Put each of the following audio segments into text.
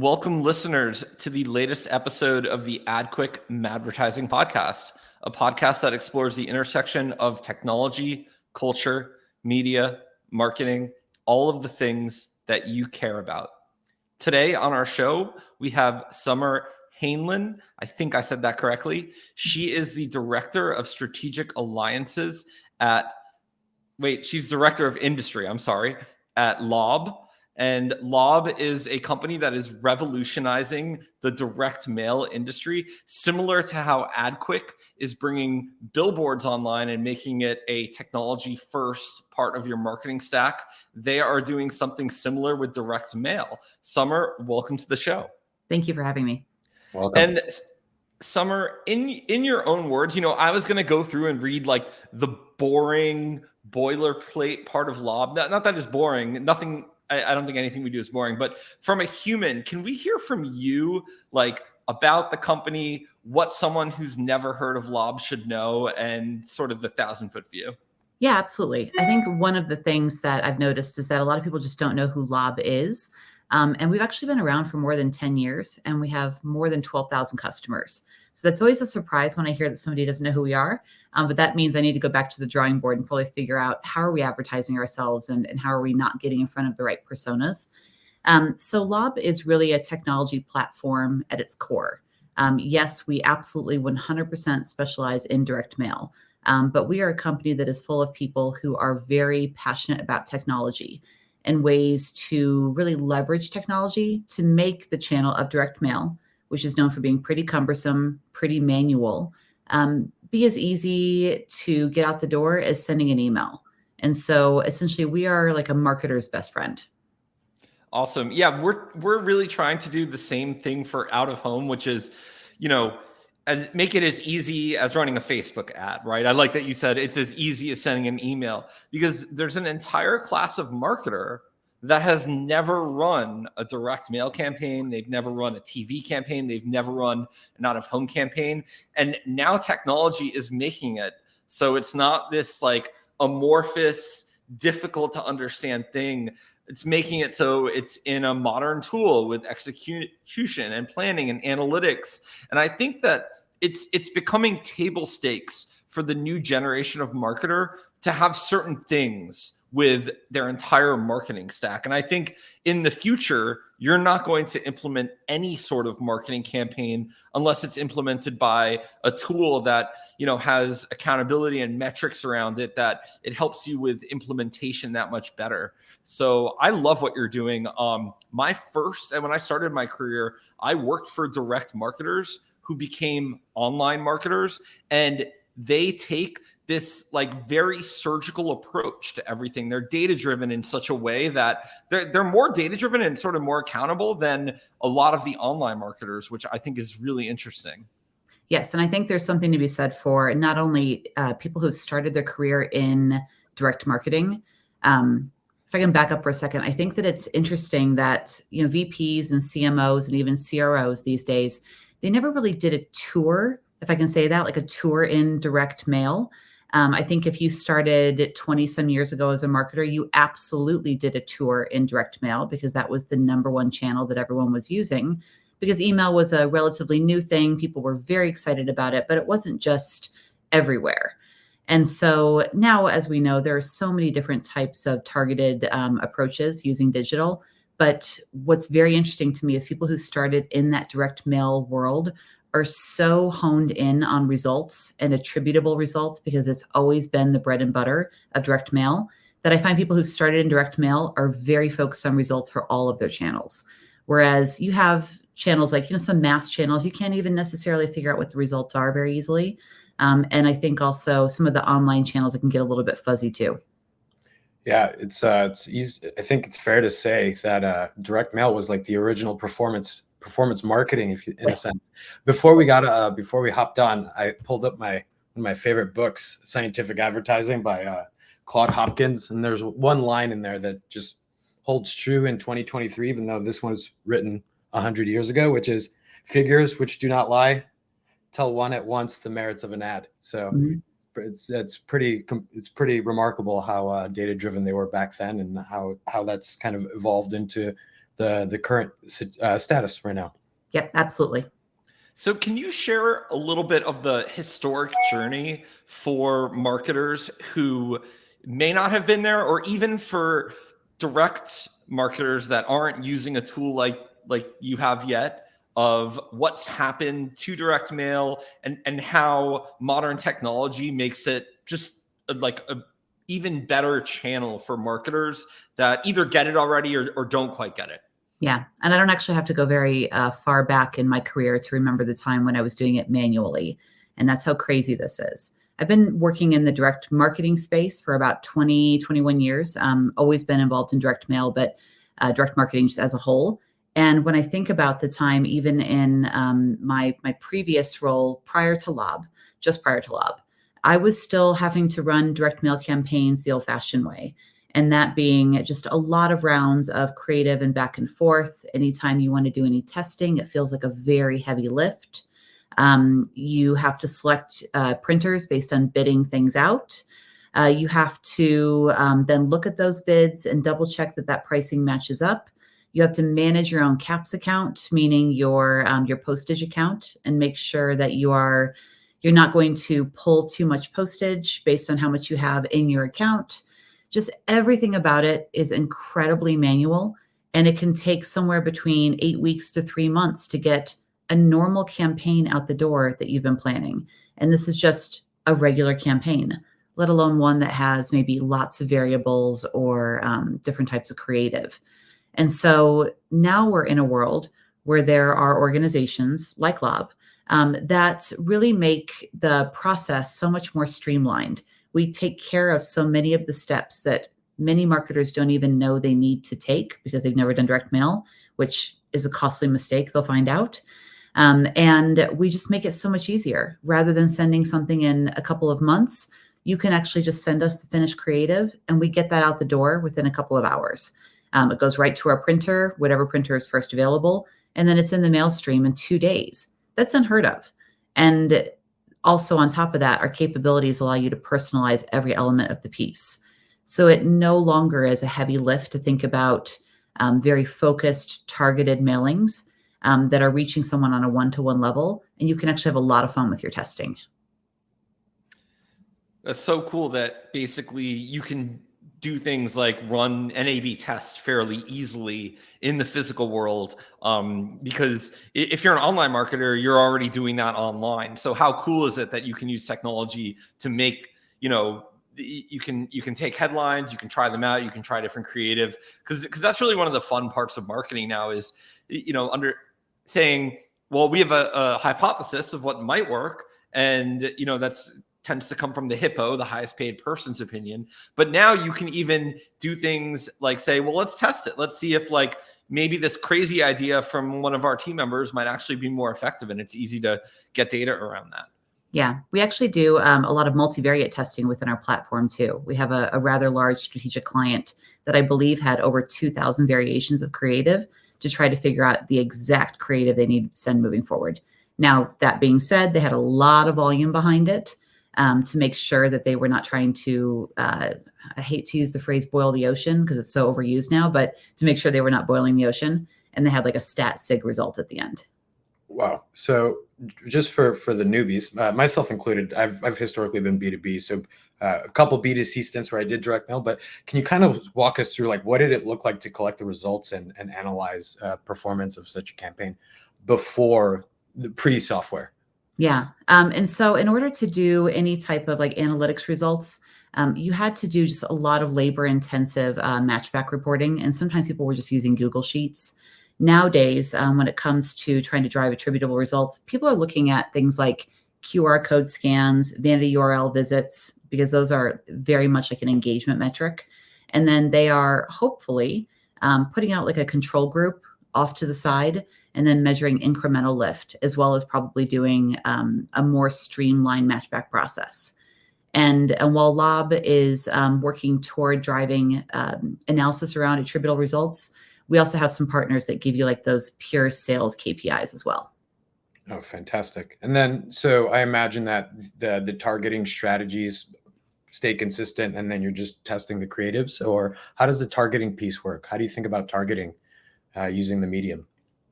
Welcome, listeners, to the latest episode of the AdQuick MAdvertising Podcast, a podcast that explores the intersection of technology, culture, media, marketing, all of the things that you care about. Today on our show, we have Summer Hahnlen. I think I said that correctly. She is the Director of Strategic Alliances she's Director of Industry, at Lob. And Lob is a company that is revolutionizing the direct mail industry, similar to how AdQuick is bringing billboards online and making it a technology-first part of your marketing stack. They are doing something similar with direct mail. Summer, welcome to the show. Thank you for having me. Welcome. And Summer, in your own words, I was going to go through and read like the boring boilerplate part of Lob. Not that it's boring. Nothing. I don't think anything we do is boring, but from a human, can we hear from you like about the company, what someone who's never heard of Lob should know, and sort of the 1,000-foot view? Yeah, absolutely. I think one of the things that I've noticed is that a lot of people just don't know who Lob is. And we've actually been around for more than 10 years, and we have more than 12,000 customers. So that's always a surprise when I hear that somebody doesn't know who we are. But that means I need to go back to the drawing board and probably figure out how are we advertising ourselves and how are we not getting in front of the right personas. So Lob is really a technology platform at its core. Yes, we absolutely 100% specialize in direct mail. But we are a company that is full of people who are very passionate about technology and ways to really leverage technology to make the channel of direct mail, which is known for being pretty cumbersome, pretty manual, be as easy to get out the door as sending an email. And so essentially we are like a marketer's best friend. Awesome. Yeah, we're really trying to do the same thing for out of home, which is, make it as easy as running a Facebook ad, right? I like that you said it's as easy as sending an email, because there's an entire class of marketer that has never run a direct mail campaign. They've never run a TV campaign. They've never run an out-of-home campaign. And now technology is making it so it's not this like amorphous, difficult to understand thing. It's making it so it's in a modern tool with execution and planning and analytics. And I think that it's becoming table stakes for the new generation of marketer to have certain things with their entire marketing stack. And I think in the future, you're not going to implement any sort of marketing campaign unless it's implemented by a tool that, has accountability and metrics around it, that it helps you with implementation that much better. So I love what you're doing. And when I started my career, I worked for direct marketers who became online marketers, and they take this like very surgical approach to everything. They're data-driven in such a way that they're more data-driven and sort of more accountable than a lot of the online marketers, which I think is really interesting. Yes, and I think there's something to be said for not only people who've started their career in direct marketing. If I can back up for a second, I think that it's interesting that VPs and CMOs and even CROs these days, they never really did a tour, if I can say that, like a tour in direct mail. I think if you started 20 some years ago as a marketer, you absolutely did a tour in direct mail because that was the number one channel that everyone was using, because email was a relatively new thing. People were very excited about it, but it wasn't just everywhere. And so now, as we know, there are so many different types of targeted approaches using digital. But what's very interesting to me is people who started in that direct mail world are so honed in on results and attributable results, because it's always been the bread and butter of direct mail, that I find people who've started in direct mail are very focused on results for all of their channels. Whereas you have channels like, some mass channels, you can't even necessarily figure out what the results are very easily. And I think also some of the online channels, it can get a little bit fuzzy too. Yeah, it's easy. I think it's fair to say that direct mail was like the original performance marketing, in a sense. Before we hopped on, I pulled up one of my favorite books, Scientific Advertising by Claude Hopkins, and there's one line in there that just holds true in 2023, even though this one was written 100 years ago, which is figures which do not lie tell one at once the merits of an ad. So it's pretty remarkable how data driven they were back then, and how that's kind of evolved into the current status right now. Yep, absolutely. So can you share a little bit of the historic journey for marketers who may not have been there, or even for direct marketers that aren't using a tool like you have yet, of what's happened to direct mail and how modern technology makes it just like a even better channel for marketers that either get it already or don't quite get it? Yeah. And I don't actually have to go very far back in my career to remember the time when I was doing it manually. And that's how crazy this is. I've been working in the direct marketing space for about 20, 21 years. Always been involved in direct mail, but direct marketing just as a whole. And when I think about the time, even in my previous role prior to Lob, just prior to Lob, I was still having to run direct mail campaigns the old-fashioned way. And that being just a lot of rounds of creative and back and forth. Anytime you want to do any testing, it feels like a very heavy lift. You have to select printers based on bidding things out. You have to then look at those bids and double check that pricing matches up. You have to manage your own caps account, meaning your postage account, and make sure that you're not going to pull too much postage based on how much you have in your account. Just everything about it is incredibly manual, and it can take somewhere between 8 weeks to 3 months to get a normal campaign out the door that you've been planning. And this is just a regular campaign, let alone one that has maybe lots of variables or different types of creative. And so now we're in a world where there are organizations like Lob that really make the process so much more streamlined. We take care of so many of the steps that many marketers don't even know they need to take because they've never done direct mail, which is a costly mistake they'll find out. And we just make it so much easier. Rather than sending something in a couple of months, you can actually just send us the finished creative and we get that out the door within a couple of hours. It goes right to our printer, whatever printer is first available, and then it's in the mail stream in 2 days. That's unheard of. And also on top of that, our capabilities allow you to personalize every element of the piece. So it no longer is a heavy lift to think about very focused, targeted mailings that are reaching someone on a one-to-one level. And you can actually have a lot of fun with your testing. That's so cool that basically you can do things like run an A/B test fairly easily in the physical world, because if you're an online marketer, you're already doing that online. So how cool is it that you can use technology to make, you can take headlines, you can try them out, you can try different creative, because that's really one of the fun parts of marketing now is, under saying, well, we have a hypothesis of what might work, and that's tends to come from the hippo, the highest paid person's opinion. But now you can even do things like say, well, let's test it. Let's see if maybe this crazy idea from one of our team members might actually be more effective. And it's easy to get data around that. Yeah, we actually do a lot of multivariate testing within our platform too. We have a rather large strategic client that I believe had over 2,000 variations of creative to try to figure out the exact creative they need to send moving forward. Now, that being said, they had a lot of volume behind it. To make sure that they were not trying to, I hate to use the phrase boil the ocean because it's so overused now, but to make sure they were not boiling the ocean, and they had a stat sig result at the end. Wow. So just for the newbies, myself included, I've historically been B2B. So a couple B2C stints where I did direct mail, but can you kind of walk us through what did it look like to collect the results and analyze performance of such a campaign before the pre-software? Yeah. And so in order to do any type of analytics results, you had to do just a lot of labor intensive matchback reporting. And sometimes people were just using Google Sheets. Nowadays, when it comes to trying to drive attributable results, people are looking at things like QR code scans, vanity URL visits, because those are very much like an engagement metric. And then they are hopefully putting out a control group off to the side and then measuring incremental lift, as well as probably doing a more streamlined matchback process. And while Lob is working toward driving analysis around attributable results, we also have some partners that give you those pure sales KPIs as well. Oh, fantastic. And then, so I imagine that the targeting strategies stay consistent and then you're just testing the creatives, or how does the targeting piece work? How do you think about targeting using the medium?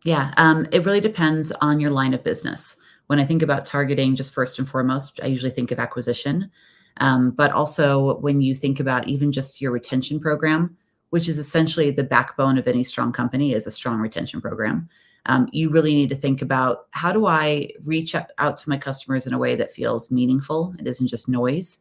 Yeah, it really depends on your line of business. When I think about targeting, just first and foremost, I usually think of acquisition. But also when you think about even just your retention program, which is essentially the backbone of any strong company, is a strong retention program. You really need to think about, how do I reach out to my customers in a way that feels meaningful? It isn't just noise.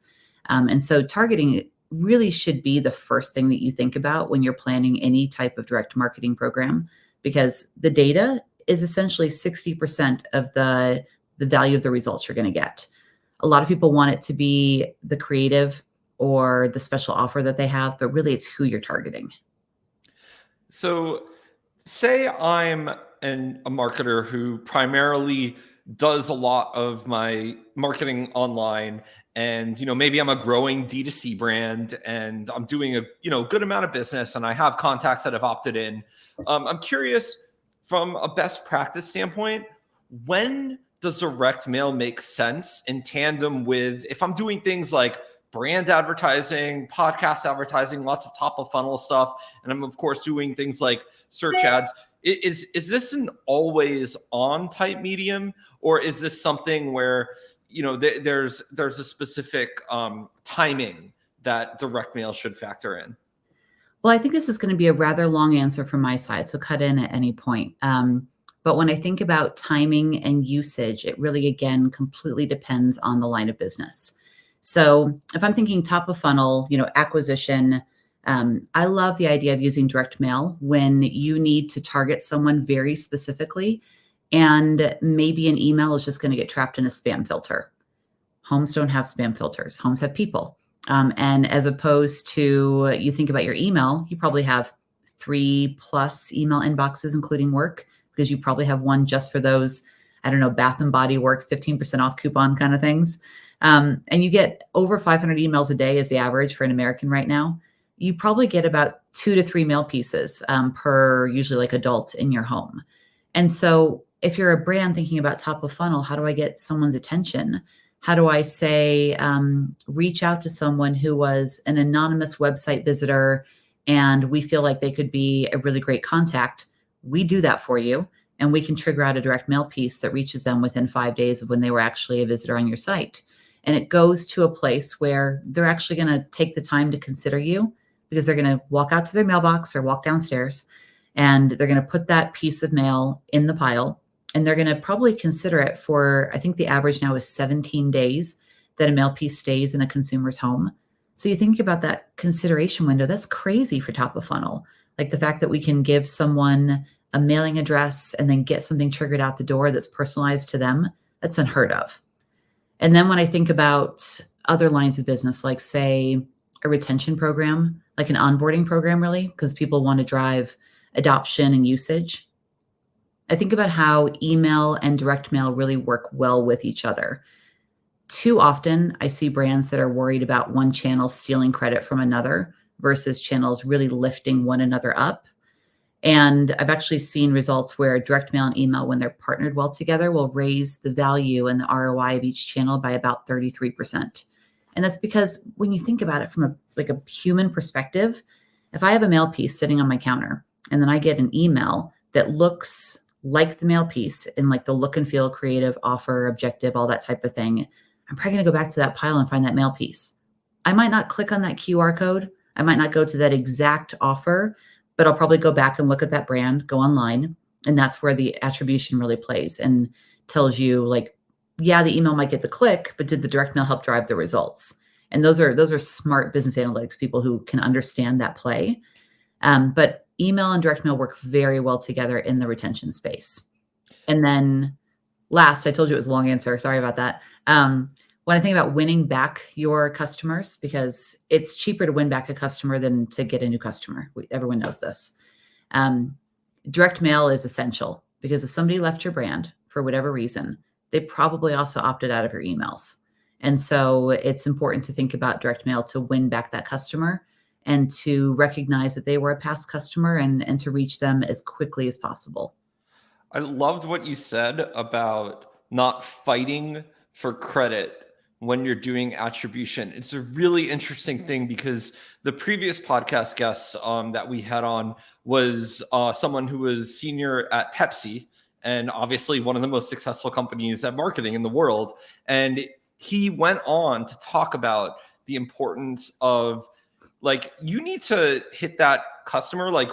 And so targeting really should be the first thing that you think about when you're planning any type of direct marketing program, because the data is essentially 60% of the value of the results you're going to get. A lot of people want it to be the creative or the special offer that they have, but really it's who you're targeting. So say I'm a marketer who primarily does a lot of my marketing online, and maybe I'm a growing D2C brand and I'm doing a good amount of business and I have contacts that have opted in. I'm curious, from a best practice standpoint, when does direct mail make sense in tandem with, if I'm doing things like brand advertising, podcast advertising, lots of top of funnel stuff, and I'm of course doing things like search ads? Is this an always on type medium, or is this something where there's a specific timing that direct mail should factor in? Well, I think this is going to be a rather long answer from my side, so cut in at any point. But when I think about timing and usage, it really, again, completely depends on the line of business. So if I'm thinking top of funnel, acquisition, I love the idea of using direct mail when you need to target someone very specifically, and maybe an email is just going to get trapped in a spam filter. Homes don't have spam filters. Homes have people. And as opposed to, you think about your email, you probably have 3+ email inboxes, including work, because you probably have one just for those, Bath and Body Works 15% off coupon kind of things. And you get over 500 emails a day is the average for an American right now. You probably get about 2 to 3 mail pieces per usually like adult in your home. And so if you're a brand thinking about top of funnel, how do I get someone's attention? How do I say, reach out to someone who was an anonymous website visitor and we feel like they could be a really great contact? We do that for you, and we can trigger out a direct mail piece that reaches them within 5 days of when they were actually a visitor on your site. And it goes to a place where they're actually going to take the time to consider you, because they're going to walk out to their mailbox or walk downstairs, and they're going to put that piece of mail in the pile. And they're going to probably consider it for, I think the average now is 17 days that a mail piece stays in a consumer's home. So you think about that consideration window, that's crazy for top of funnel. Like the fact that we can give someone a mailing address and then get something triggered out the door that's personalized to them, that's unheard of. And then when I think about other lines of business, like say a retention program, like an onboarding program, really, because people want to drive adoption and usage, I think about how email and direct mail really work well with each other. Too often, I see brands that are worried about one channel stealing credit from another versus channels really lifting one another up. And I've actually seen results where direct mail and email, when they're partnered well together, will raise the value and the ROI of each channel by about 33%. And that's because when you think about it from a human perspective, if I have a mail piece sitting on my counter and then I get an email that looks like the mail piece in like the look and feel, creative, offer, objective, all that type of thing, I'm probably going to go back to that pile and find that mail piece. I might not click on that QR code. I might not go to that exact offer, but I'll probably go back and look at that brand, go online. And that's where the attribution really plays and tells you, like, yeah, the email might get the click, but did the direct mail help drive the results? And those are smart business analytics people who can understand that play. But email and direct mail work very well together in the retention space. And then last, I told you it was a long answer. Sorry about that. When I think about winning back your customers, because it's cheaper to win back a customer than to get a new customer. Everyone knows this. Direct mail is essential, because if somebody left your brand for whatever reason, they probably also opted out of your emails. And so it's important to think about direct mail to win back that customer and to recognize that they were a past customer and to reach them as quickly as possible. I loved what you said about not fighting for credit when you're doing attribution. It's a really interesting thing because the previous podcast guest that we had on was someone who was senior at Pepsi, and obviously one of the most successful companies at marketing in the world. And he went on to talk about the importance of, like, you need to hit that customer, like,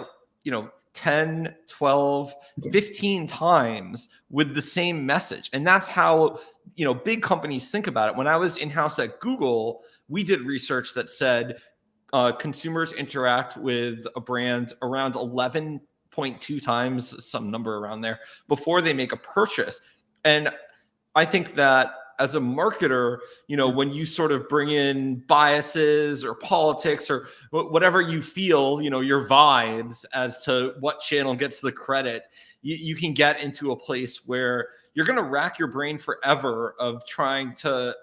10, 12, 15 times with the same message. And that's how, big companies think about it. When I was in-house at Google, we did research that said consumers interact with a brand around 11.2 times, some number around there, before they make a purchase. And I think that as a marketer, when you sort of bring in biases or politics or whatever you feel, your vibes as to what channel gets the credit, you can get into a place where you're going to rack your brain forever of trying to,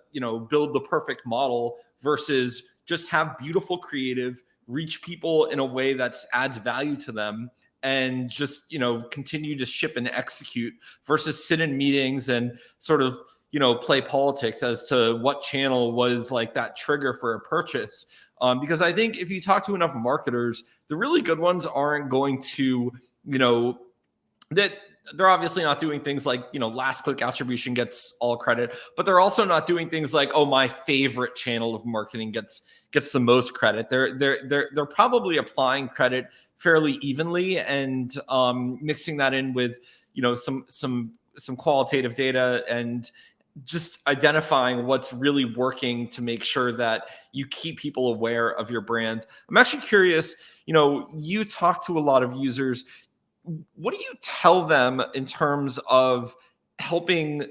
build the perfect model versus just have beautiful creative, reach people in a way that adds value to them, and just, continue to ship and execute versus sit in meetings and sort of, play politics as to what channel was like that trigger for a purchase. Because I think if you talk to enough marketers, the really good ones aren't going to, that they're obviously not doing things like, last click attribution gets all credit, but they're also not doing things like, oh, my favorite channel of marketing gets the most credit. They're probably applying credit fairly evenly and mixing that in with, some qualitative data and just identifying what's really working to make sure that you keep people aware of your brand. I'm actually curious, you talk to a lot of users. What do you tell them in terms of helping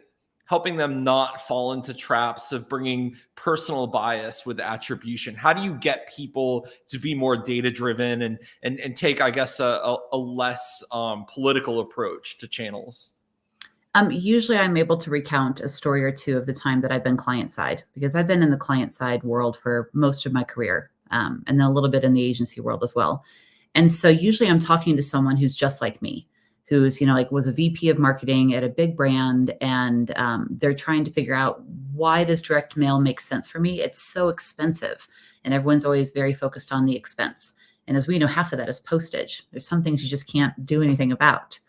them not fall into traps of bringing personal bias with attribution? How do you get people to be more data driven and take, I guess, a less political approach to channels? Usually I'm able to recount a story or two of the time that I've been client side, because I've been in the client side world for most of my career, and then a little bit in the agency world as well. And so usually I'm talking to someone who's just like me, who's, was a VP of marketing at a big brand, and they're trying to figure out, why does direct mail make sense for me? It's so expensive, and everyone's always very focused on the expense. And as we know, half of that is postage. There's some things you just can't do anything about.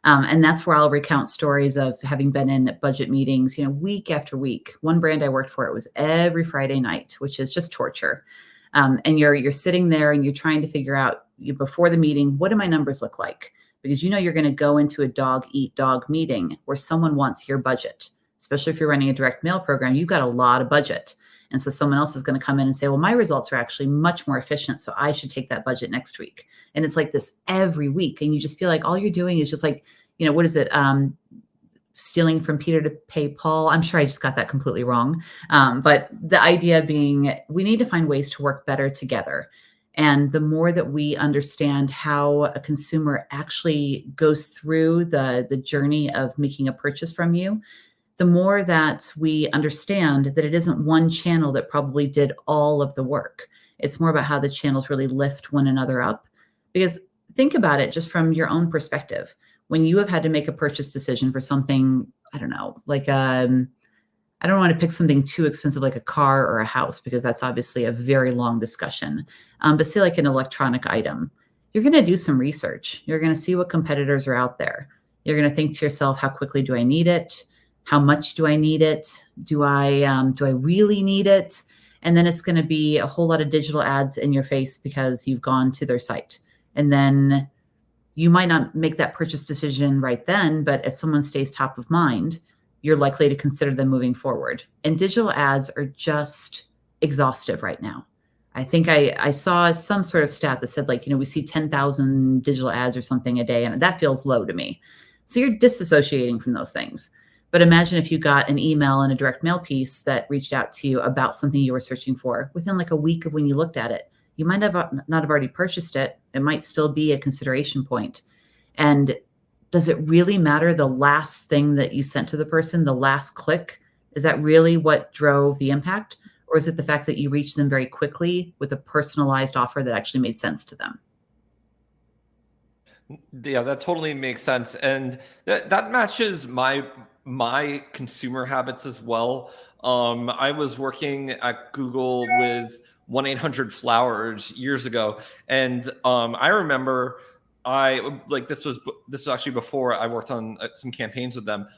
And that's where I'll recount stories of having been in budget meetings, week after week. One brand I worked for, it was every Friday night, which is just torture. And you're sitting there and you're trying to figure out, before the meeting, what do my numbers look like? Because you're going to go into a dog eat dog meeting where someone wants your budget, especially if you're running a direct mail program. You've got a lot of budget. And so someone else is going to come in and say, well, my results are actually much more efficient, so I should take that budget next week. And it's like this every week. And you just feel like all you're doing is just like, what is it? Stealing from Peter to pay Paul. I'm sure I just got that completely wrong. But the idea being, we need to find ways to work better together. And the more that we understand how a consumer actually goes through the journey of making a purchase from you, the more that we understand that it isn't one channel that probably did all of the work. It's more about how the channels really lift one another up. Because think about it just from your own perspective. When you have had to make a purchase decision for something, I don't know, like I don't want to pick something too expensive like a car or a house, because that's obviously a very long discussion. But say like an electronic item, you're going to do some research. You're going to see what competitors are out there. You're going to think to yourself, how quickly do I need it? How much do I need it? Do I really need it? And then it's going to be a whole lot of digital ads in your face because you've gone to their site. And then you might not make that purchase decision right then, but if someone stays top of mind, you're likely to consider them moving forward. And digital ads are just exhaustive right now. I think I saw some sort of stat that said, like, we see 10,000 digital ads or something a day, and that feels low to me. So you're disassociating from those things. But imagine if you got an email and a direct mail piece that reached out to you about something you were searching for within like a week of when you looked at it. You might not have already purchased it. It might still be a consideration point. And does it really matter the last thing that you sent to the person, the last click? Is that really what drove the impact? Or is it the fact that you reached them very quickly with a personalized offer that actually made sense to them? Yeah, that totally makes sense. And that matches my consumer habits as well. I was working at Google with 1-800-Flowers years ago, and I remember this was actually before I worked on some campaigns with them.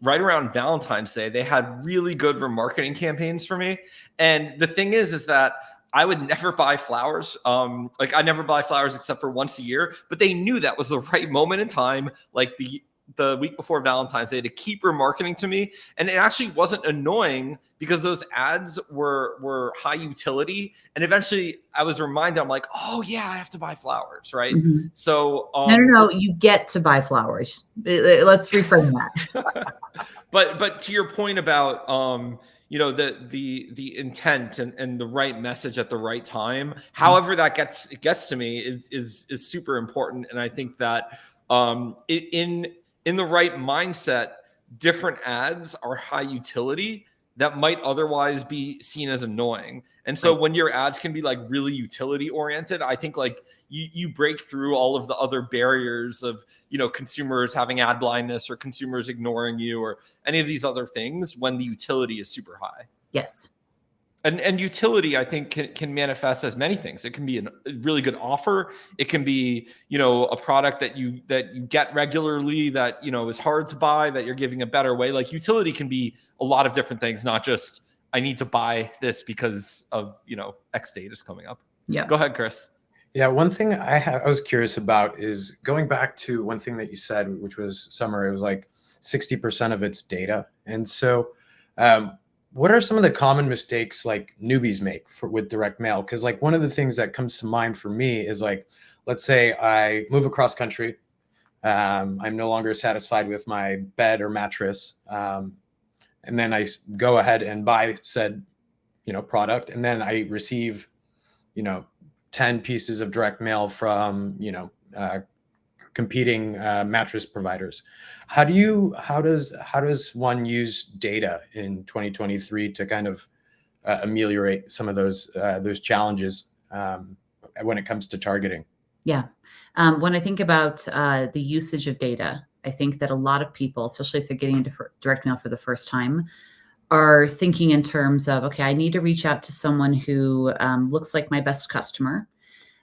Right around Valentine's Day, they had really good remarketing campaigns for me. And the thing is that I would never buy flowers. I never buy flowers except for once a year, but they knew that was the right moment in time, like the week before Valentine's Day, to keep remarketing to me. And it actually wasn't annoying because those ads were high utility. And eventually I was reminded, I'm like, oh yeah, I have to buy flowers, right? Mm-hmm. So no, you get to buy flowers. Let's reframe that. but to your point about the intent and the right message at the right time, however that gets to me is super important. And I think that in the right mindset, different ads are high utility that might otherwise be seen as annoying. And so when your ads can be like really utility oriented, I think like you break through all of the other barriers of, consumers having ad blindness or consumers ignoring you or any of these other things when the utility is super high. Yes. And utility, I think, can manifest as many things. It can be a really good offer. It can be, a product that you get regularly that, is hard to buy, that you're giving a better way. Like utility can be a lot of different things, not just I need to buy this because of, X date is coming up. Yeah. Go ahead, Chris. Yeah, one thing I was curious about is going back to one thing that you said, which was Summer. It was like 60% of it's data. And so what are some of the common mistakes like newbies make with direct mail? Because like one of the things that comes to mind for me is like, let's say I move across country. I'm no longer satisfied with my bed or mattress. And then I go ahead and buy said, product. And then I receive, 10 pieces of direct mail from, competing mattress providers. How does one use data in 2023 to kind of ameliorate some of those challenges when it comes to targeting? Yeah. When I think about the usage of data, I think that a lot of people, especially if they're getting into direct mail for the first time, are thinking in terms of, okay, I need to reach out to someone who looks like my best customer,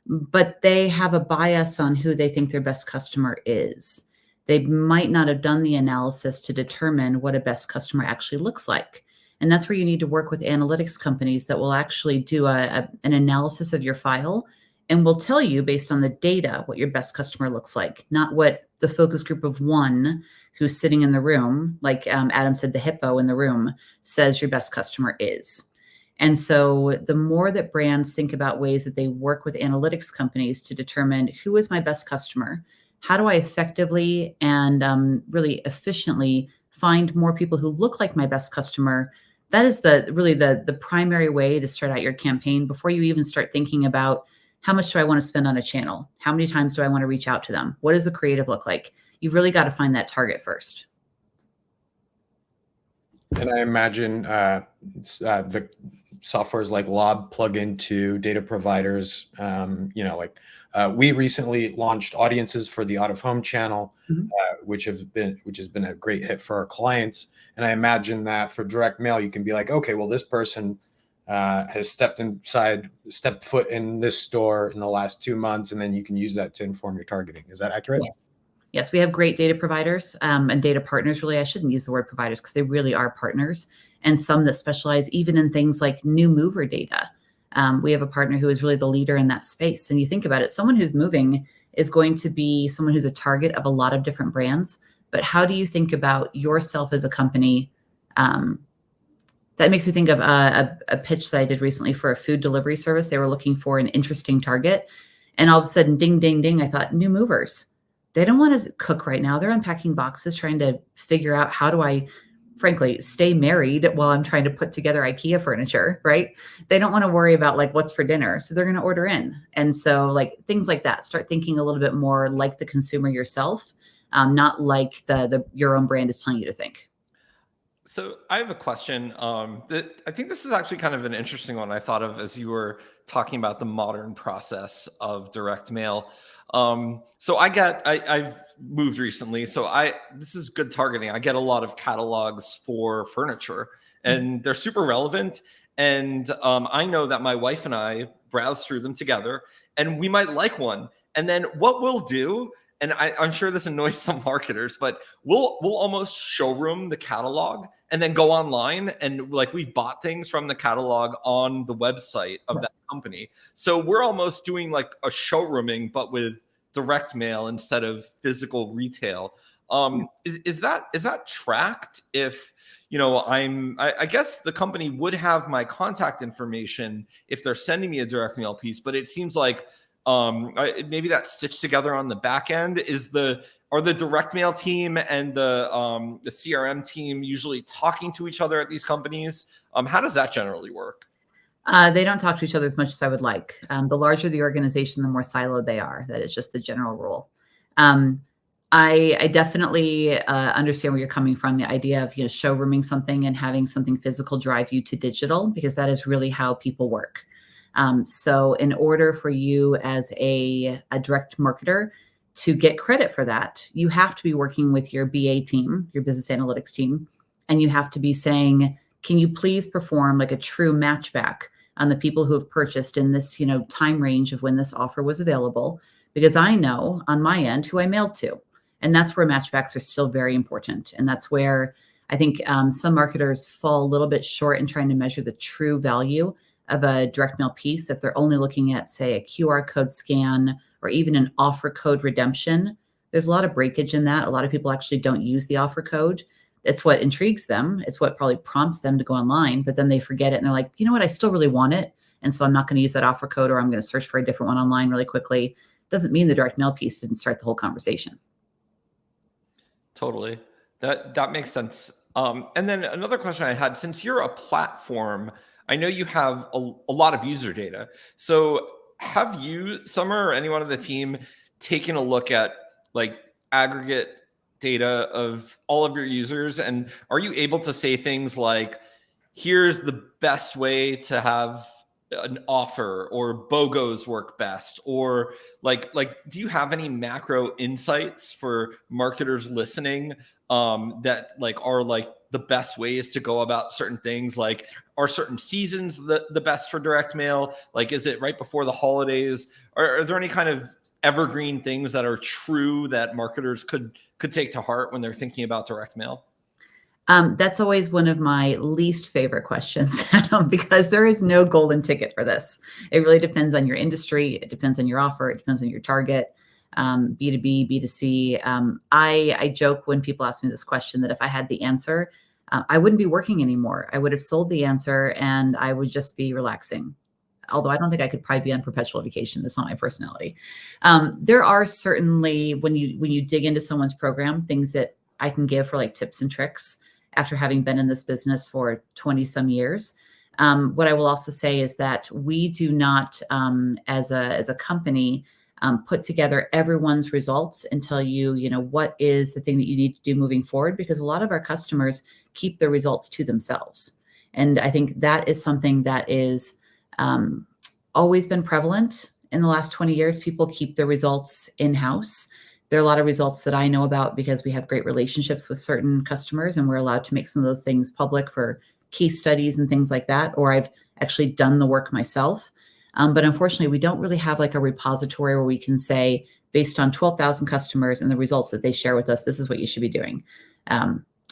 but they have a bias on who they think their best customer is. They might not have done the analysis to determine what a best customer actually looks like. And that's where you need to work with analytics companies that will actually do an analysis of your file and will tell you based on the data what your best customer looks like, not what the focus group of one who's sitting in the room, like Adam said, the hippo in the room, says your best customer is. And so the more that brands think about ways that they work with analytics companies to determine who is my best customer, how do I effectively and really efficiently find more people who look like my best customer, that is the primary way to start out your campaign before you even start thinking about how much do I want to spend on a channel? How many times do I want to reach out to them? What does the creative look like? You've really got to find that target first. And I imagine the softwares like Lob plug into data providers. We recently launched audiences for the out of home channel, which has been a great hit for our clients. And I imagine that for direct mail, you can be like, okay, well, this person has stepped foot in this store in the last 2 months, and then you can use that to inform your targeting. Is that accurate? Yes, we have great data providers and data partners. Really, I shouldn't use the word providers because they really are partners, and some that specialize even in things like new mover data. We have a partner who is really the leader in that space. And you think about it, someone who's moving is going to be someone who's a target of a lot of different brands. But how do you think about yourself as a company? That makes me think of a pitch that I did recently for a food delivery service. They were looking for an interesting target. And all of a sudden, ding, ding, ding, I thought, new movers. They don't want to cook right now. They're unpacking boxes, trying to figure out how do I, frankly, stay married while I'm trying to put together IKEA furniture, right? They don't want to worry about like what's for dinner. So they're going to order in. And so like things like that, start thinking a little bit more like the consumer yourself, not like your own brand is telling you to think. So I have a question. That I think this is actually kind of an interesting one I thought of as you were talking about the modern process of direct mail. So I've moved recently, so this is good targeting. I get a lot of catalogs for furniture, and they're super relevant. And I know that my wife and I browse through them together, and we might like one. And then what we'll do, and I'm sure this annoys some marketers, but we'll almost showroom the catalog and then go online and like we bought things from the catalog on the website of that company. So we're almost doing like a showrooming, but with direct mail instead of physical retail. Is that tracked? If I guess the company would have my contact information if they're sending me a direct mail piece, but it seems like maybe that's stitched together on the back end. Are the direct mail team and the CRM team usually talking to each other at these companies? How does that generally work? They don't talk to each other as much as I would like. The larger the organization, the more siloed they are. That is just the general rule. I definitely understand where you're coming from. The idea of showrooming something and having something physical drive you to digital, because that is really how people work. So in order for you as a direct marketer to get credit for that, you have to be working with your BA team, your business analytics team, and you have to be saying, can you please perform like a true matchback on the people who have purchased in this, time range of when this offer was available? Because I know on my end who I mailed to. And that's where matchbacks are still very important. And that's where I think some marketers fall a little bit short in trying to measure the true value of a direct mail piece. If they're only looking at, say, a QR code scan or even an offer code redemption, there's a lot of breakage in that. A lot of people actually don't use the offer code. It's what intrigues them. It's what probably prompts them to go online, but then they forget it and they're like, you know what, I still really want it. And so I'm not going to use that offer code, or I'm going to search for a different one online really quickly. Doesn't mean the direct mail piece didn't start the whole conversation. Totally. That makes sense. And then another question I had, since you're a platform, I know you have a lot of user data. So have you, Summer, or anyone on the team, taken a look at like aggregate data of all of your users? And are you able to say things like, here's the best way to have an offer, or BOGOs work best, or like do you have any macro insights for marketers listening that are the best ways to go about certain things? Like, are certain seasons the best for direct mail? Like, is it right before the holidays? Are there any kind of evergreen things that are true that marketers could take to heart when they're thinking about direct mail? That's always one of my least favorite questions, because there is no golden ticket for this. It really depends on your industry. It depends on your offer. It depends on your target, B2B, B2C. I joke when people ask me this question that if I had the answer, I wouldn't be working anymore. I would have sold the answer and I would just be relaxing. Although I don't think I could probably be on perpetual vacation. That's not my personality. There are certainly, when you dig into someone's program, things that I can give for like tips and tricks after having been in this business for 20 some years. What I will also say is that we do not, as a company, put together everyone's results and tell you, what is the thing that you need to do moving forward, because a lot of our customers keep their results to themselves. And I think that is something that is always been prevalent in the last 20 years. People keep their results in-house. There are a lot of results that I know about because we have great relationships with certain customers and we're allowed to make some of those things public for case studies and things like that, or I've actually done the work myself. But unfortunately, we don't really have like a repository where we can say, based on 12,000 customers and the results that they share with us, this is what you should be doing.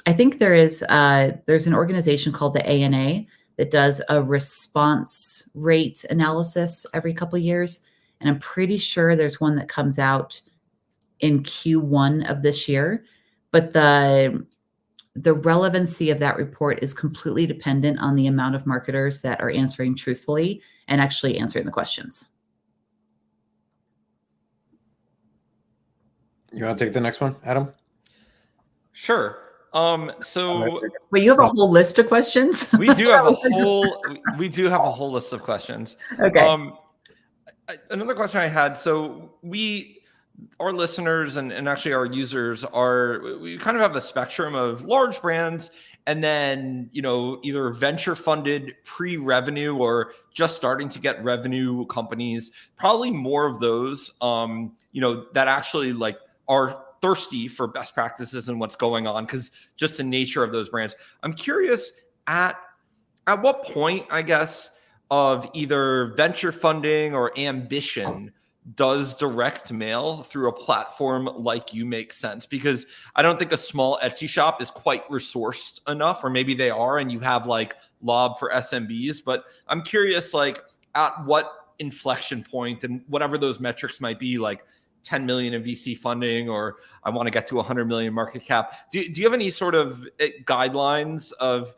I think there's an organization called the ANA that does a response rate analysis every couple of years. And I'm pretty sure there's one that comes out in Q1 of this year, but the relevancy of that report is completely dependent on the amount of marketers that are answering truthfully and actually answering the questions. You want to take the next one, Adam? Sure. So wait, you have a whole list of questions? We do have a whole list of questions. Okay. Another question I had. So our listeners and actually our users we kind of have a spectrum of large brands and then, either venture funded pre-revenue or just starting to get revenue companies, probably more of those, that actually like are thirsty for best practices and what's going on, because just the nature of those brands. I'm curious at what point, I guess, of either venture funding or ambition does direct mail through a platform like you make sense? Because I don't think a small Etsy shop is quite resourced enough, or maybe they are and you have like Lob for SMBs. But I'm curious, like, at what inflection point, and whatever those metrics might be, like 10 million in VC funding, or I want to get to 100 million market cap. Do you have any sort of guidelines of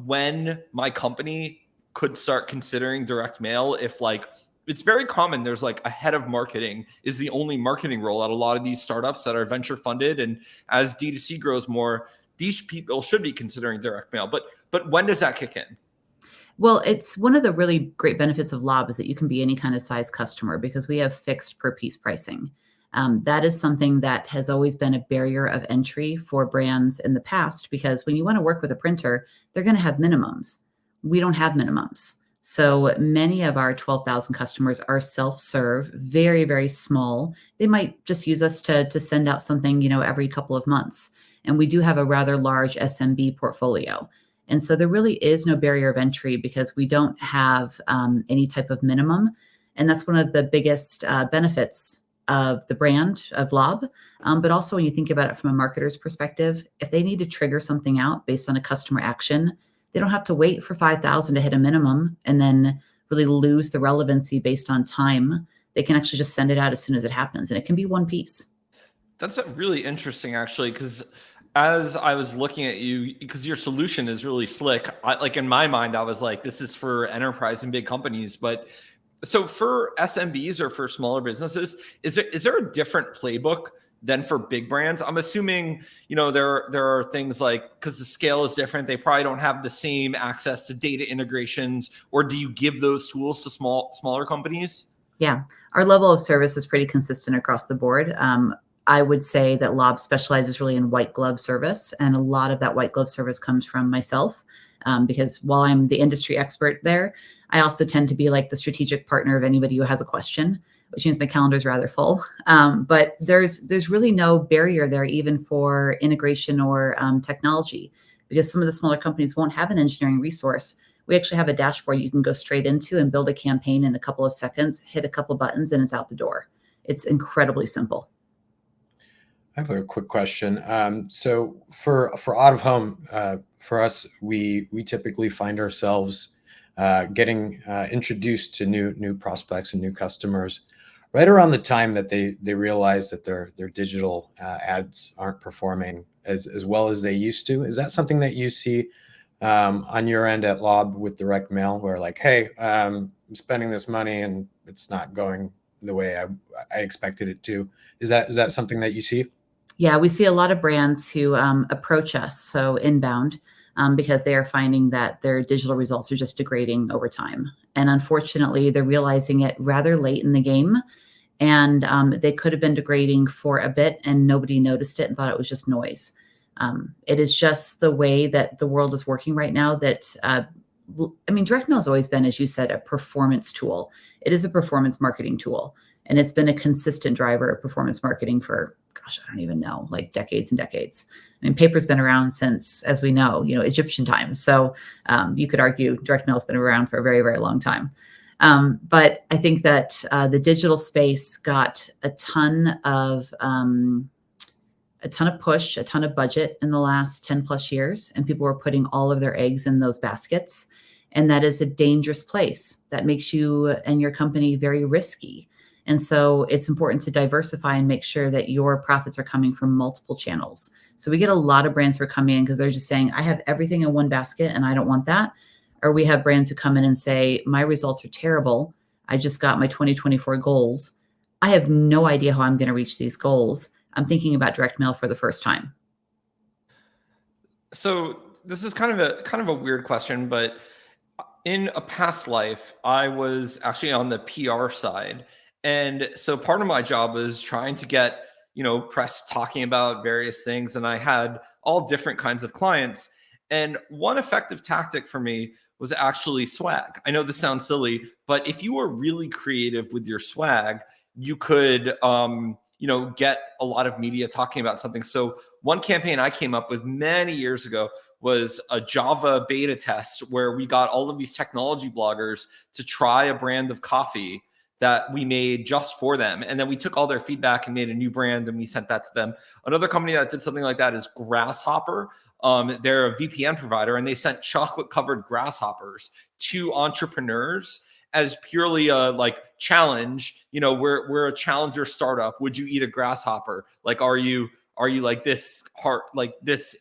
when my company could start considering direct mail? If like, it's very common, there's like a head of marketing is the only marketing role at a lot of these startups that are venture funded. And as D2C grows more, these people should be considering direct mail. But when does that kick in? Well, it's one of the really great benefits of Lob is that you can be any kind of size customer because we have fixed per piece pricing. That is something that has always been a barrier of entry for brands in the past, because when you want to work with a printer, they're going to have minimums. We don't have minimums. So many of our 12,000 customers are self-serve, very, very small. They might just use us to send out something, every couple of months. And we do have a rather large SMB portfolio. And so there really is no barrier of entry because we don't have any type of minimum. And that's one of the biggest benefits of the brand of Lob. But also when you think about it from a marketer's perspective, if they need to trigger something out based on a customer action, they don't have to wait for 5,000 to hit a minimum and then really lose the relevancy based on time. They can actually just send it out as soon as it happens. And it can be one piece. That's really interesting, actually, because as I was looking at you, because your solution is really slick, like in my mind, I was like, this is for enterprise and big companies. But so for SMBs or for smaller businesses, is there a different playbook than for big brands? I'm assuming, there are things like, because the scale is different, they probably don't have the same access to data integrations, or do you give those tools to smaller companies? Yeah, our level of service is pretty consistent across the board. I would say that Lob specializes really in white glove service. And a lot of that white glove service comes from myself because while I'm the industry expert there, I also tend to be like the strategic partner of anybody who has a question, which means my calendar is rather full. But there's really no barrier there, even for integration or technology, because some of the smaller companies won't have an engineering resource. We actually have a dashboard you can go straight into and build a campaign in a couple of seconds, hit a couple buttons, and it's out the door. It's incredibly simple. I have a quick question. So for out of home, for us, we typically find ourselves getting introduced to new prospects and new customers right around the time that they realize that their digital ads aren't performing as well as they used to. Is that something that you see on your end at Lob with direct mail, where like, hey, I'm spending this money and it's not going the way I expected it to? Is that something that you see? Yeah, we see a lot of brands who approach us, so inbound, because they are finding that their digital results are just degrading over time. And unfortunately, they're realizing it rather late in the game. And they could have been degrading for a bit and nobody noticed it and thought it was just noise. It is just the way that the world is working right now that, direct mail has always been, as you said, a performance tool. It is a performance marketing tool. And it's been a consistent driver of performance marketing for, gosh, I don't even know, like decades and decades. I mean, paper's been around since, as we know, Egyptian times. So you could argue direct mail has been around for a very, very long time. But I think that the digital space got a ton of push, a ton of budget in the last 10 plus years, and people were putting all of their eggs in those baskets. And that is a dangerous place that makes you and your company very risky. And so it's important to diversify and make sure that your profits are coming from multiple channels. So we get a lot of brands who are coming in because they're just saying, I have everything in one basket and I don't want that. Or we have brands who come in and say, my results are terrible. I just got my 2024 goals. I have no idea how I'm going to reach these goals. I'm thinking about direct mail for the first time. So this is kind of a weird question, but in a past life, I was actually on the PR side. And so part of my job was trying to get, press talking about various things. And I had all different kinds of clients. And one effective tactic for me was actually swag. I know this sounds silly, but if you were really creative with your swag, you could, get a lot of media talking about something. So one campaign I came up with many years ago was a Java beta test where we got all of these technology bloggers to try a brand of coffee that we made just for them. And then we took all their feedback and made a new brand and we sent that to them. Another company that did something like that is Grasshopper. They're a VPN provider and they sent chocolate covered grasshoppers to entrepreneurs as purely a challenge. We're a challenger startup. Would you eat a grasshopper? Are you like this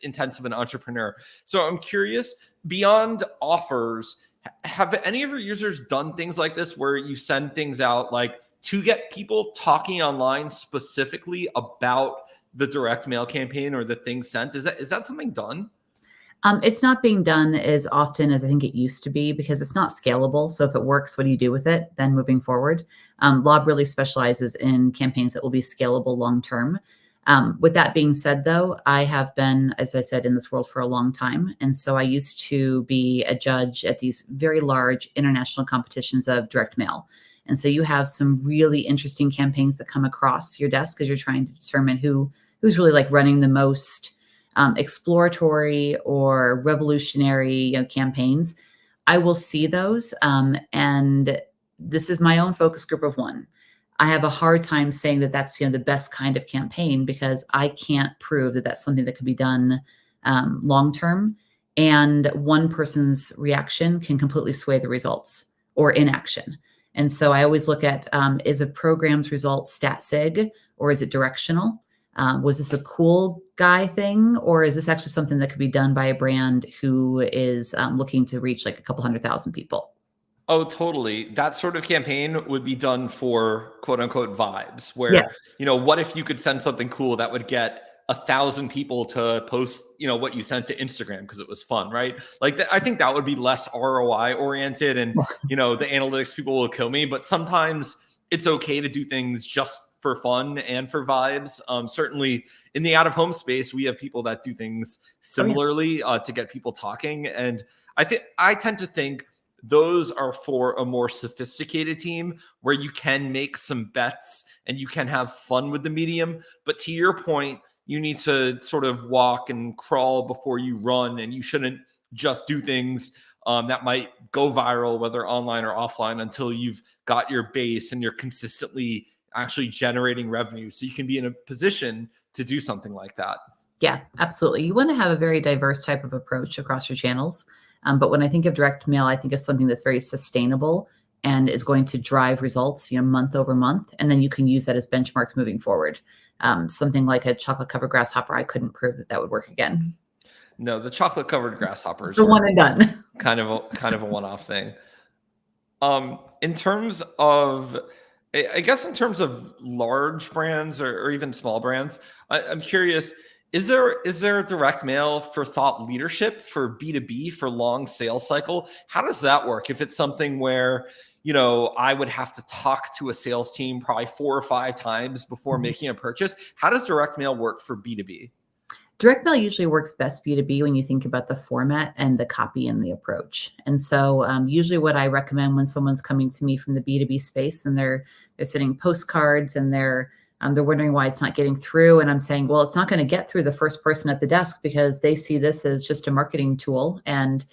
intense of an entrepreneur? So I'm curious, beyond offers, have any of your users done things like this where you send things out to get people talking online specifically about the direct mail campaign or the thing sent? Is that something done? It's not being done as often as I think it used to be because it's not scalable. So if it works, what do you do with it then moving forward? Lob really specializes in campaigns that will be scalable long-term. With that being said, though, I have been, as I said, in this world for a long time. And so I used to be a judge at these very large international competitions of direct mail. And so you have some really interesting campaigns that come across your desk as you're trying to determine who's really running the most exploratory or revolutionary campaigns. I will see those. And this is my own focus group of one. I have a hard time saying that that's the best kind of campaign because I can't prove that that's something that could be done long term. And one person's reaction can completely sway the results or inaction. And so I always look at, is a program's result stat sig or is it directional? Was this a cool guy thing, or is this actually something that could be done by a brand who is looking to reach a couple 100,000 people? Oh, totally. That sort of campaign would be done for quote unquote vibes where, Yes. What if you could send something cool that would get 1,000 people to post, what you sent to Instagram because it was fun, right? I think that would be less ROI oriented and, the analytics people will kill me, but sometimes it's okay to do things just for fun and for vibes. Certainly in the out of home space, we have people that do things similarly to get people talking. And I tend to think those are for a more sophisticated team where you can make some bets and you can have fun with the medium. But to your point, you need to sort of walk and crawl before you run, and you shouldn't just do things that might go viral, whether online or offline, until you've got your base and you're consistently actually generating revenue. So you can be in a position to do something like that. Yeah, absolutely. You want to have a very diverse type of approach across your channels. But when I think of direct mail, I think of something that's very sustainable and is going to drive results, month over month. And then you can use that as benchmarks moving forward. Something like a chocolate covered grasshopper, I couldn't prove that would work again. No, the chocolate covered grasshoppers. The one and done. Kind of a one-off thing. In terms of, I guess, in terms of large brands or even small brands, I'm curious, is there direct mail for thought leadership, for B2B, for long sales cycle? How does that work? If it's something where, I would have to talk to a sales team probably 4 or 5 times before making a purchase, how does direct mail work for B2B? Direct mail usually works best B2B when you think about the format and the copy and the approach. And so usually what I recommend when someone's coming to me from the B2B space and they're sending postcards and they're wondering why it's not getting through. And I'm saying, well, it's not going to get through the first person at the desk because they see this as just a marketing tool. And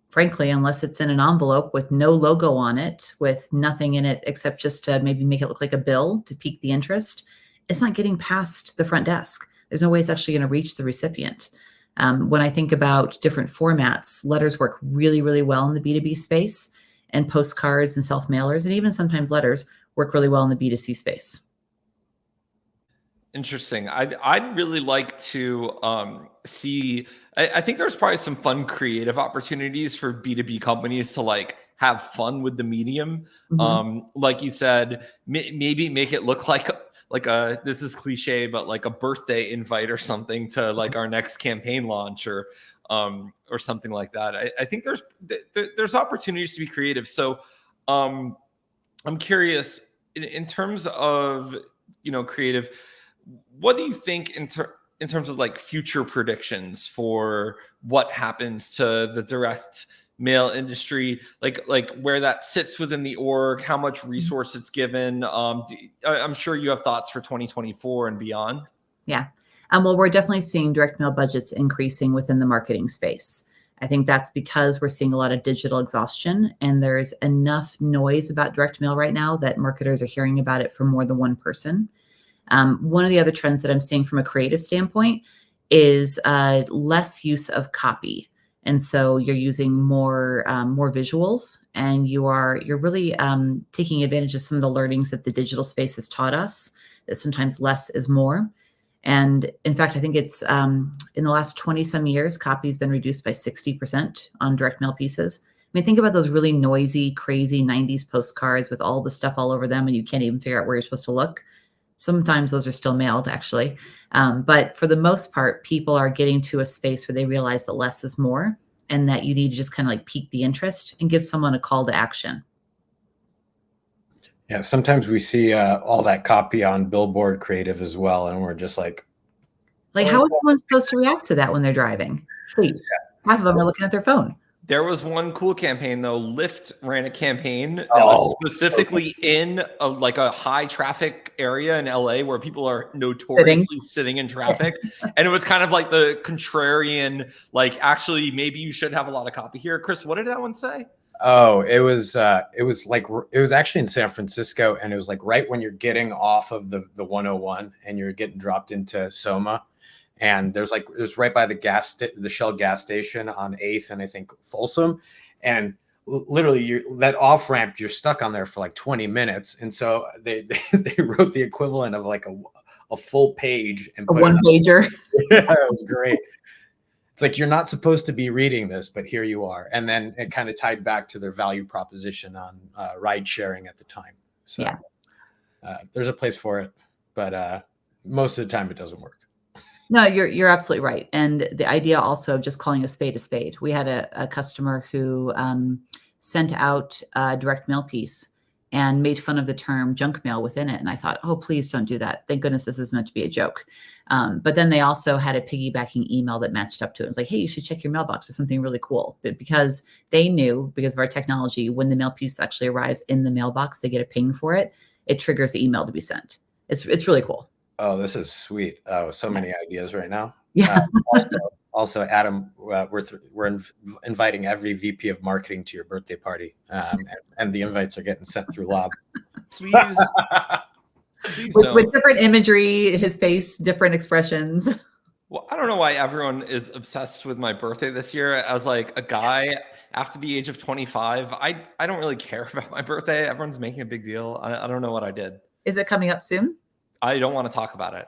frankly, unless it's in an envelope with no logo on it, with nothing in it except just to maybe make it look like a bill to pique the interest, it's not getting past the front desk. There's no way it's actually going to reach the recipient. When I think about different formats, letters work really, really well in the B2B space, and postcards and self-mailers, and even sometimes letters work really well in the B2C space. Interesting. I'd really like to see. I think there's probably some fun creative opportunities for B2B companies to have fun with the medium. Mm-hmm. Like you said, maybe make it look like a, this is cliche, but like a birthday invite or something to our next campaign launch or something like that. I think there's opportunities to be creative. So I'm curious, in terms of, creative, what do you think in terms of like future predictions for what happens to the direct mail industry, like where that sits within the org, how much resource it's given? I'm sure you have thoughts for 2024 and beyond. Yeah. Well, we're definitely seeing direct mail budgets increasing within the marketing space. I think that's because we're seeing a lot of digital exhaustion, and there's enough noise about direct mail right now that marketers are hearing about it from more than one person. One of the other trends that I'm seeing from a creative standpoint is less use of copy. And so you're using more visuals, and you're really taking advantage of some of the learnings that the digital space has taught us, that sometimes less is more. And in fact, I think it's in the last 20 some years, copy has been reduced by 60% on direct mail pieces. I mean, think about those really noisy, crazy 90s postcards with all the stuff all over them, and you can't even figure out where you're supposed to look. Sometimes those are still mailed, actually. But for the most part, people are getting to a space where they realize that less is more, and that you need to just kind of like pique the interest and give someone a call to action. Yeah, sometimes we see all that copy on billboard creative as well, and we're just like how is someone supposed to react to that when they're driving? Please. Half of them are looking at their phone. There was one cool campaign though. Lyft ran a campaign that was specifically in a high traffic area in LA where people are notoriously sitting in traffic. And it was kind of like the contrarian, like, actually, maybe you should have a lot of copy here. Chris, what did that one say? Oh, it was actually in San Francisco, and it was like right when you're getting off of the 101 and you're getting dropped into Soma. And there's right by the Shell gas station on 8th and I think Folsom, and literally that off ramp, you're stuck on there for like 20 minutes. And so they wrote the equivalent of like a full page and put one pager. Yeah, it was great. It's like, you're not supposed to be reading this, but here you are. And then it kind of tied back to their value proposition on ride sharing at the time. So yeah. There's a place for it, but most of the time it doesn't work. No, you're absolutely right. And the idea also of just calling a spade. We had a customer who sent out a direct mail piece and made fun of the term junk mail within it. And I thought, oh, please don't do that. Thank goodness this is meant to be a joke. But then they also had a piggybacking email that matched up to it. It was like, hey, you should check your mailbox. It's something really cool. But because they knew, because of our technology, when the mail piece actually arrives in the mailbox, they get a ping for it. It triggers the email to be sent. It's really cool. Oh, this is sweet. Oh, so many ideas right now. Yeah. Also, Adam, we're inviting every VP of marketing to your birthday party, and the invites are getting sent through Lob. Please with different imagery, his face, different expressions. Well, I don't know why everyone is obsessed with my birthday this year. As like a guy after the age of 25, I don't really care about my birthday. Everyone's making a big deal. I don't know what I did. Is it coming up soon? I don't want to talk about it.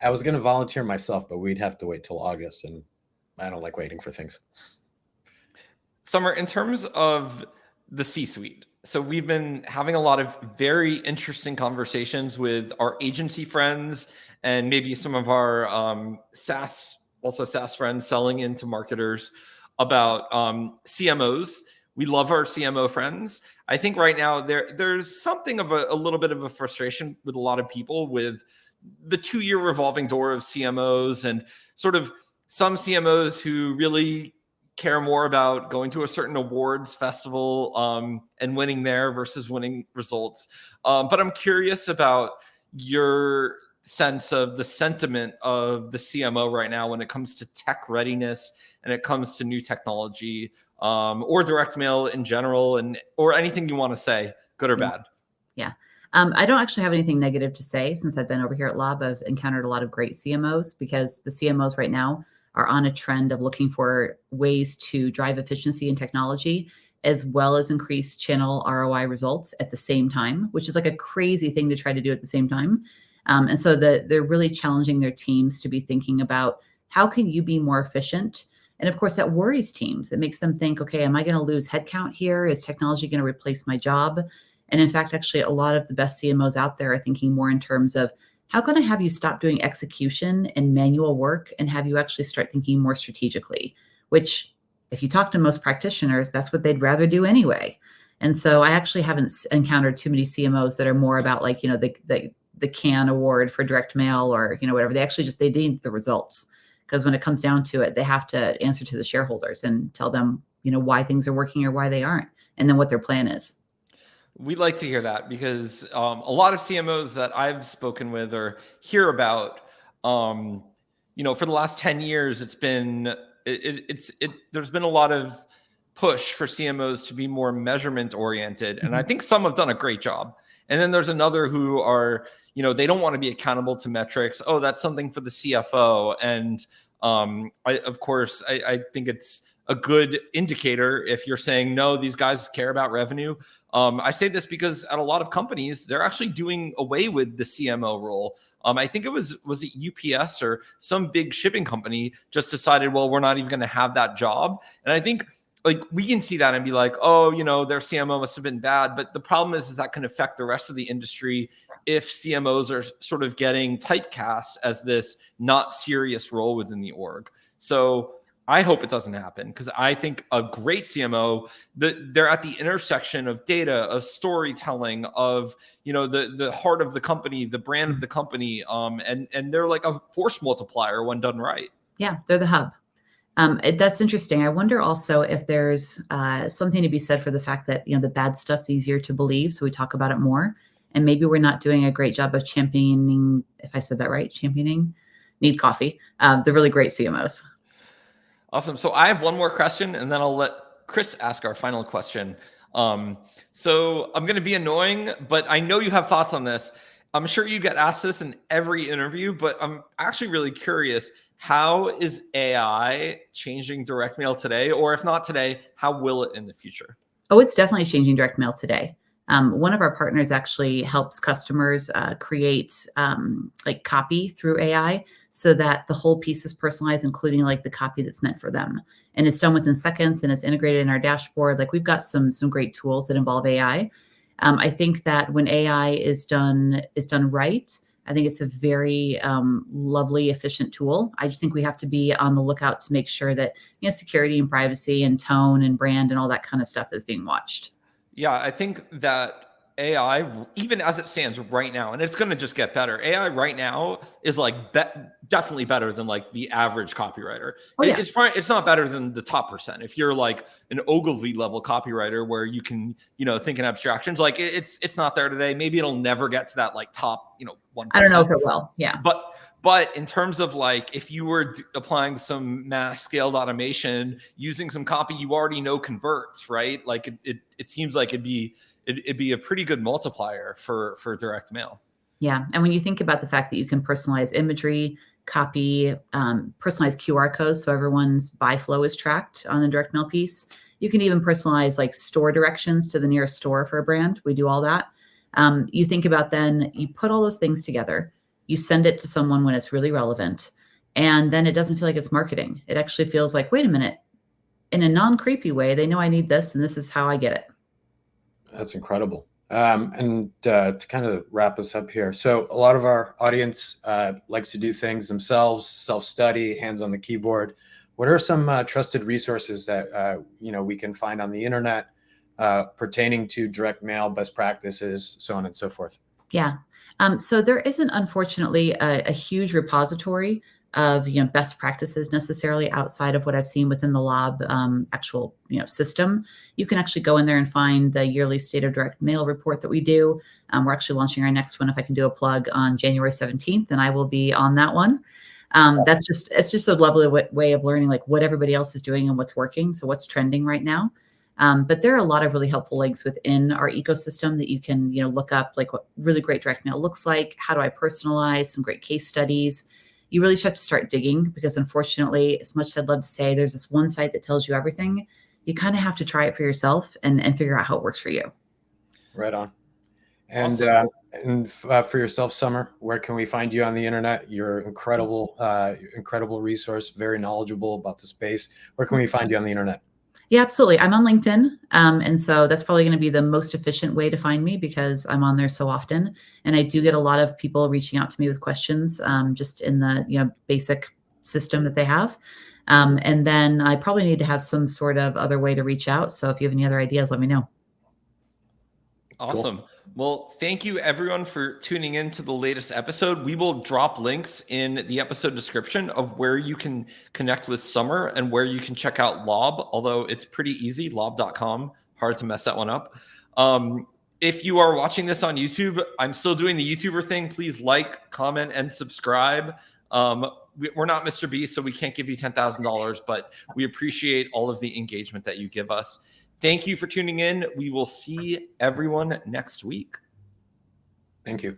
I was going to volunteer myself, but we'd have to wait till August, and I don't like waiting for things. Summer, in terms of the C-suite, so we've been having a lot of very interesting conversations with our agency friends and maybe some of our SaaS friends selling into marketers about CMOs. We love our CMO friends. I think right now there's something of a little bit of a frustration with a lot of people with the 2-year revolving door of CMOs, and sort of some CMOs who really care more about going to a certain awards festival and winning there versus winning results. But I'm curious about your sense of the sentiment of the CMO right now when it comes to tech readiness and it comes to new technology, or direct mail in general, or anything you want to say, good or bad. Yeah. I don't actually have anything negative to say. Since I've been over here at Lob, I've encountered a lot of great CMOs, because the CMOs right now are on a trend of looking for ways to drive efficiency in technology, as well as increase channel ROI results at the same time, which is like a crazy thing to try to do at the same time. And so they're really challenging their teams to be thinking about, how can you be more efficient? And of course, that worries teams. It makes them think, okay, am I going to lose headcount here? Is technology going to replace my job? And in fact, actually, a lot of the best CMOs out there are thinking more in terms of, how can I have you stop doing execution and manual work and have you actually start thinking more strategically? Which, if you talk to most practitioners, that's what they'd rather do anyway. And so I actually haven't encountered too many CMOs that are more about like, the CAN award for direct mail or, whatever. They actually they need the results, because when it comes down to it, they have to answer to the shareholders and tell them, why things are working or why they aren't, and then what their plan is. We'd like to hear that, because a lot of CMOs that I've spoken with or hear about, for the last 10 years, it's been, there's been a lot of push for CMOs to be more measurement oriented. And I think some have done a great job. And then there's another who are, they don't want to be accountable to metrics. Oh, that's something for the CFO. And I think it's a good indicator if you're saying, no, these guys care about revenue. I say this because at a lot of companies, they're actually doing away with the CMO role. I think was it UPS or some big shipping company just decided, well, we're not even going to have that job. And I think like we can see that and be like, oh, their CMO must have been bad. But the problem is that can affect the rest of the industry if CMOs are sort of getting typecast as this not serious role within the org. So I hope it doesn't happen, because I think a great CMO, they're at the intersection of data, of storytelling, of the heart of the company, the brand of the company, and they're like a force multiplier when done right. Yeah, they're the hub. That's interesting. I wonder also if there's something to be said for the fact that the bad stuff's easier to believe, so we talk about it more, and maybe we're not doing a great job of championing, if I said that right, need coffee, the really great CMOs. Awesome. So I have one more question, and then I'll let Chris ask our final question. So I'm going to be annoying, but I know you have thoughts on this. I'm sure you get asked this in every interview, but I'm actually really curious. How is AI changing direct mail today? Or if not today, how will it in the future? Oh, it's definitely changing direct mail today. One of our partners actually helps customers create like copy through AI so that the whole piece is personalized, including like the copy that's meant for them. And it's done within seconds, and it's integrated in our dashboard. Like we've got some great tools that involve AI. I think that when AI is done right, I think it's a very lovely, efficient tool. I just think we have to be on the lookout to make sure that security and privacy and tone and brand and all that kind of stuff is being watched. Yeah, I think that AI, even as it stands right now, and it's going to just get better. AI right now is like definitely better than like the average copywriter. Oh, yeah. It's not better than the top percent. If you're like an Ogilvy level copywriter where you can, think in abstractions, like it's not there today. Maybe it'll never get to that like top, 1%. I don't know if it will. Yeah. But in terms of like, if you were applying some mass scaled automation using some copy you already know converts, right? Like it seems like it'd be a pretty good multiplier for direct mail. Yeah. And when you think about the fact that you can personalize imagery, copy, personalize QR codes so everyone's buy flow is tracked on the direct mail piece. You can even personalize like store directions to the nearest store for a brand. We do all that. You think about then you put all those things together. You send it to someone when it's really relevant, and then it doesn't feel like it's marketing. It actually feels like, wait a minute, in a non-creepy way, they know I need this, and this is how I get it. That's incredible. And to kind of wrap us up here, so a lot of our audience likes to do things themselves, self-study, hands on the keyboard. What are some trusted resources that we can find on the internet pertaining to direct mail, best practices, so on and so forth? Yeah. So there isn't, unfortunately, a huge repository of best practices necessarily outside of what I've seen within the Lob actual system. You can actually go in there and find the yearly State of Direct Mail report that we do. We're actually launching our next one, if I can do a plug, on January 17th, and I will be on that one. It's just a lovely way of learning like what everybody else is doing and what's working. So what's trending right now. But there are a lot of really helpful links within our ecosystem that you can, look up, like what really great direct mail looks like. How do I personalize? Some great case studies. You really just have to start digging, because unfortunately, as much as I'd love to say there's this one site that tells you everything, you kind of have to try it for yourself and figure out how it works for you. Right on. And Awesome. For yourself, Summer, where can we find you on the internet? You're incredible resource, very knowledgeable about the space. Where can we find you on the internet? Yeah, absolutely. I'm on LinkedIn. And so that's probably going to be the most efficient way to find me, because I'm on there so often. And I do get a lot of people reaching out to me with questions just in the basic system that they have. And then I probably need to have some sort of other way to reach out. So if you have any other ideas, let me know. Awesome. Cool. Well, thank you everyone for tuning in to the latest episode. We will drop links in the episode description of where you can connect with Summer and where you can check out Lob, although it's pretty easy, lob.com. Hard to mess that one up. If you are watching this on YouTube, I'm still doing the YouTuber thing. Please like, comment, and subscribe. We're not Mr. Beast, so we can't give you $10,000, but we appreciate all of the engagement that you give us. Thank you for tuning in. We will see everyone next week. Thank you.